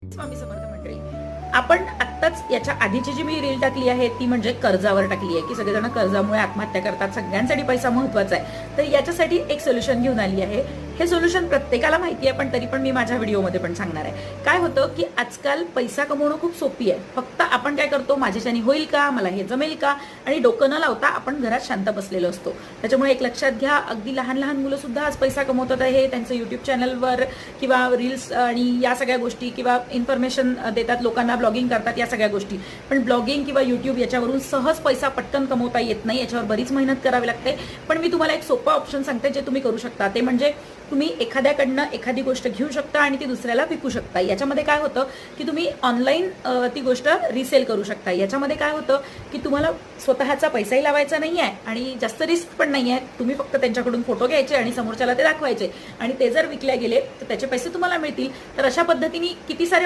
स्वामी समर्थ मंडळी, आपण आत्ताच याच्या आधीची जी मी रील टाकली आहे ती म्हणजे कर्जावर टाकली आहे की सगळेजण कर्जामुळे आत्महत्या करतात, सगळ्यांसाठी पैसा महत्वाचा आहे. तर याच्यासाठी एक सोल्युशन घेऊन आली आहे. हे सोल्युशन प्रत्येकाला माहिती आहे, पण तरी पण मी माझ्या व्हिडिओमध्ये पण सांगणार आहे. काय होतं की आजकाल पैसा कमवणं खूप सोपी आहे. फक्त आपण काय करतो, माझ्याच्याने होईल का, मला हे जमेल का, आणि डोकं न लावता आपण घरात शांत बसलेलो असतो. त्याच्यामुळे एक लक्षात घ्या, अगदी लहान लहान मुलं सुद्धा आज पैसा कमवतात आहे. त्यांचं युट्यूब चॅनलवर किंवा रील्स आणि या सगळ्या गोष्टी किंवा इन्फॉर्मेशन देतात लोकांना, ब्लॉगिंग करतात, या सगळ्या गोष्टी. पण ब्लॉगिंग किंवा युट्यूब याच्यावरून सहज पैसा पटकन कमवता येत नाही. याच्यावर बरीच मेहनत करावी लागते. पण मी तुम्हाला एक सोपा ऑप्शन सांगते जे तुम्ही करू शकता. ते म्हणजे तुम्ही एखाद्याकडनं एखादी गोष्ट घेऊ शकता आणि ती दुसऱ्याला विकू शकता. याच्यामध्ये काय होतं की तुम्ही ऑनलाईन ती गोष्ट रिसेल करू शकता. याच्यामध्ये काय होतं की तुम्हाला स्वतःचा पैसाही लावायचा नाही आहे आणि जास्त रिस्क पण नाही आहे. तुम्ही फक्त त्यांच्याकडून फोटो घ्यायचे आणि समोरच्याला ते दाखवायचे आणि ते जर विकले गेले तर त्याचे पैसे तुम्हाला मिळतील. तर अशा पद्धतीने किती सारे